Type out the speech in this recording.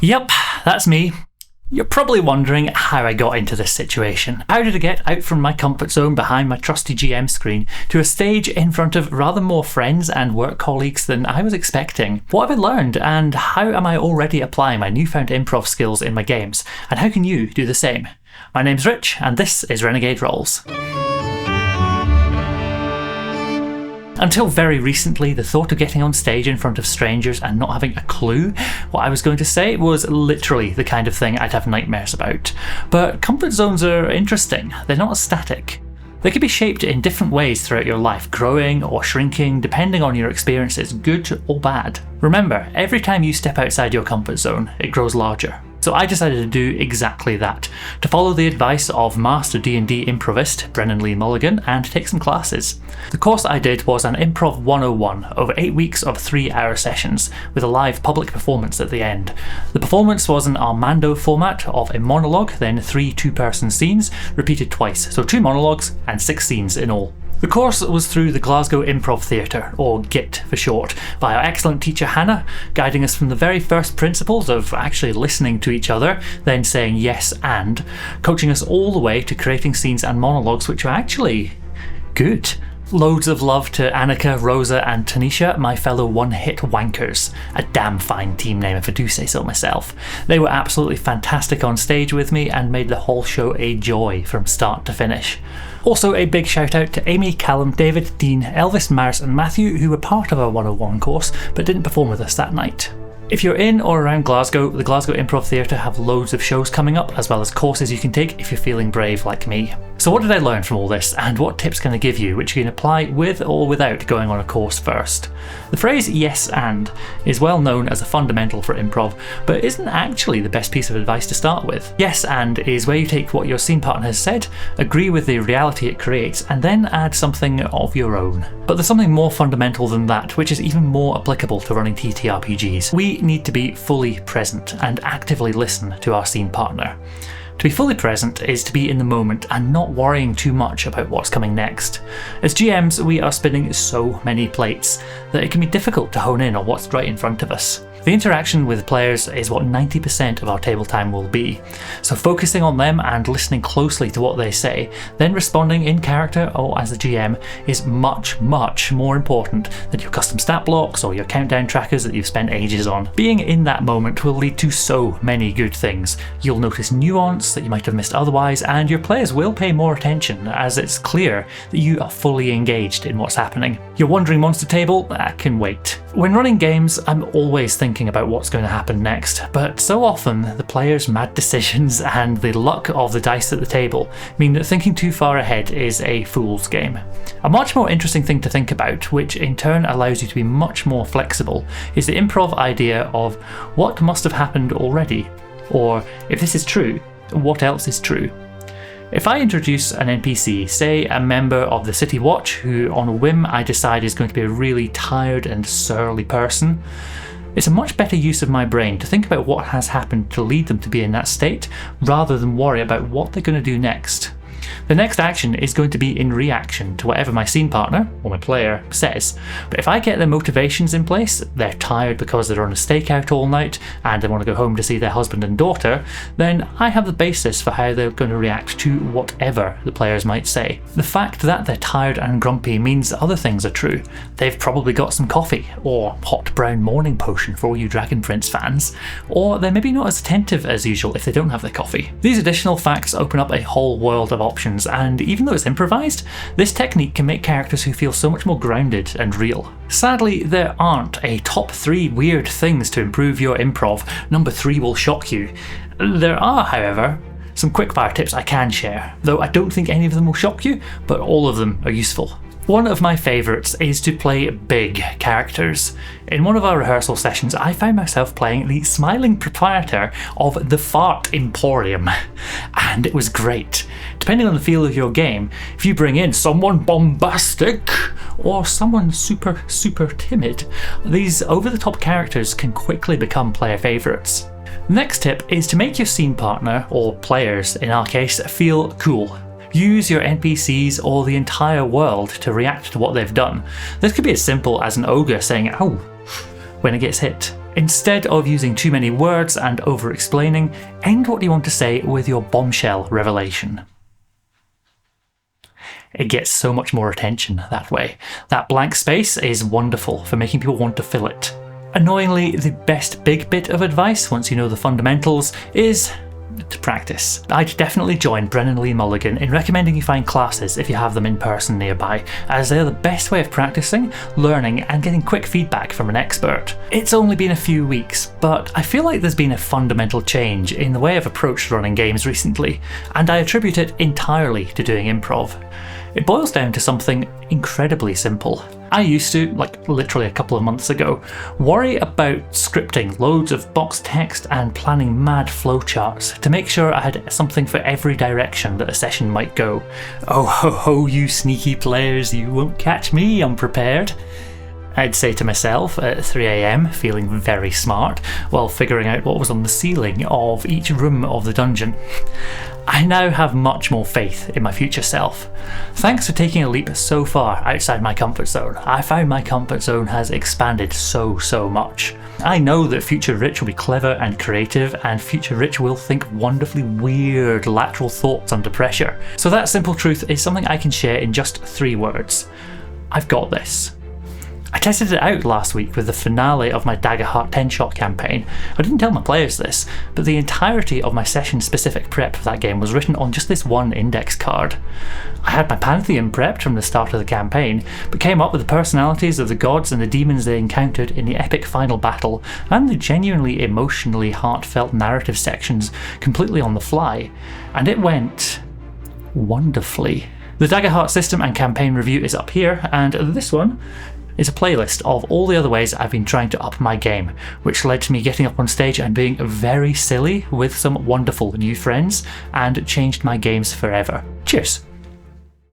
Yep, that's me. You're probably wondering how I got into this situation. How did I get out from my comfort zone behind my trusty GM screen to a stage in front of rather more friends and work colleagues than I was expecting? What have I learned, and how am I already applying my newfound improv skills in my games? And how can you do the same? My name's Rich, and this is Renegade Rolls. Until very recently, the thought of getting on stage in front of strangers and not having a clue what I was going to say was literally the kind of thing I'd have nightmares about. But comfort zones are interesting. They're not static. They can be shaped in different ways throughout your life, growing or shrinking depending on your experiences, good or bad. Remember, every time you step outside your comfort zone, it grows larger. So I decided to do exactly that, to follow the advice of Master D&D Improvist Brennan Lee Mulligan and take some classes. The course I did was an Improv 101 over 8 weeks of 3-hour sessions, with a live public performance at the end. The performance was an Armando format of a monologue, then 3 two-person scenes, repeated twice, so 2 monologues and 6 scenes in all. The course was through the Glasgow Improv Theatre, or GIT for short, by our excellent teacher Hannah, guiding us from the very first principles of actually listening to each other, then saying yes and, coaching us all the way to creating scenes and monologues which are actually good. Loads of love to Annika, Rosa and Tanisha, my fellow one-hit wankers. A damn fine team name if I do say so myself. They were absolutely fantastic on stage with me and made the whole show a joy from start to finish. Also a big shout out to Amy, Callum, David, Dean, Elvis, Maris and Matthew, who were part of our 101 course but didn't perform with us that night. If you're in or around Glasgow, the Glasgow Improv Theatre have loads of shows coming up, as well as courses you can take if you're feeling brave like me. So what did I learn from all this, and what tips can I give you which you can apply with or without going on a course first? The phrase yes and is well known as a fundamental for improv, but isn't actually the best piece of advice to start with. Yes and is where you take what your scene partner has said, agree with the reality it creates, and then add something of your own. But there's something more fundamental than that, which is even more applicable to running TTRPGs. We need to be fully present and actively listen to our scene partner. To be fully present is to be in the moment and not worrying too much about what's coming next. As GMs, we are spinning so many plates that it can be difficult to hone in on what's right in front of us. The interaction with players is what 90% of our table time will be, so focusing on them and listening closely to what they say, then responding in character or as a GM is much, much more important than your custom stat blocks or your countdown trackers that you've spent ages on. Being in that moment will lead to so many good things. You'll notice nuance that you might have missed otherwise, and your players will pay more attention as it's clear that you are fully engaged in what's happening. Your wandering monster table? That can wait. When running games, I'm always thinking about what's going to happen next, but so often the players' mad decisions and the luck of the dice at the table mean that thinking too far ahead is a fool's game. A much more interesting thing to think about, which in turn allows you to be much more flexible, is the improv idea of what must have happened already, or if this is true, what else is true? If I introduce an NPC, say a member of the City Watch, who on a whim I decide is going to be a really tired and surly person, it's a much better use of my brain to think about what has happened to lead them to be in that state, rather than worry about what they're going to do next. The next action is going to be in reaction to whatever my scene partner, or my player, says. But if I get their motivations in place, they're tired because they're on a stakeout all night and they want to go home to see their husband and daughter, then I have the basis for how they're going to react to whatever the players might say. The fact that they're tired and grumpy means other things are true. They've probably got some coffee, or hot brown morning potion for all you Dragon Prince fans, or they're maybe not as attentive as usual if they don't have their coffee. These additional facts open up a whole world of options, and even though it's improvised, this technique can make characters who feel so much more grounded and real. Sadly, there aren't a top 3 weird things to improve your improv. Number 3 will shock you. There are, however, some quickfire tips I can share, though I don't think any of them will shock you, but all of them are useful. One of my favourites is to play big characters. In one of our rehearsal sessions, I found myself playing the smiling proprietor of the Fart Emporium, and it was great. Depending on the feel of your game, if you bring in someone bombastic or someone super timid, these over-the-top characters can quickly become player favourites. Next tip is to make your scene partner, or players in our case, feel cool. Use your NPCs or the entire world to react to what they've done. This could be as simple as an ogre saying, "Oh," when it gets hit, Instead of using too many words and over-explaining, end what you want to say with your bombshell revelation. It gets so much more attention that way. That blank space is wonderful for making people want to fill it. Annoyingly, the best big bit of advice, once you know the fundamentals, is to practice. I'd definitely join Brennan Lee Mulligan in recommending you find classes if you have them in person nearby, as they're the best way of practicing, learning, and getting quick feedback from an expert. It's only been a few weeks, but I feel like there's been a fundamental change in the way I've approached running games recently, and I attribute it entirely to doing improv. It boils down to something incredibly simple. I used to, like literally a couple of months ago, worry about scripting loads of box text and planning mad flowcharts to make sure I had something for every direction that a session might go. Oh ho ho, you sneaky players, you won't catch me unprepared. I'd say to myself at 3 AM, feeling very smart, while figuring out what was on the ceiling of each room of the dungeon. I now have much more faith in my future self. Thanks for taking a leap so far outside my comfort zone. I found my comfort zone has expanded so much. I know that future Rich will be clever and creative, and future Rich will think wonderfully weird lateral thoughts under pressure. So that simple truth is something I can share in just 3 words. I've got this. I tested it out last week with the finale of my Daggerheart 10-shot campaign. I didn't tell my players this, but the entirety of my session-specific prep for that game was written on just this one index card. I had my Pantheon prepped from the start of the campaign, but came up with the personalities of the gods and the demons they encountered in the epic final battle, and the genuinely emotionally heartfelt narrative sections completely on the fly, and it went wonderfully. The Daggerheart system and campaign review is up here, and this one is a playlist of all the other ways I've been trying to up my game, which led to me getting up on stage and being very silly with some wonderful new friends, and changed my games forever. Cheers!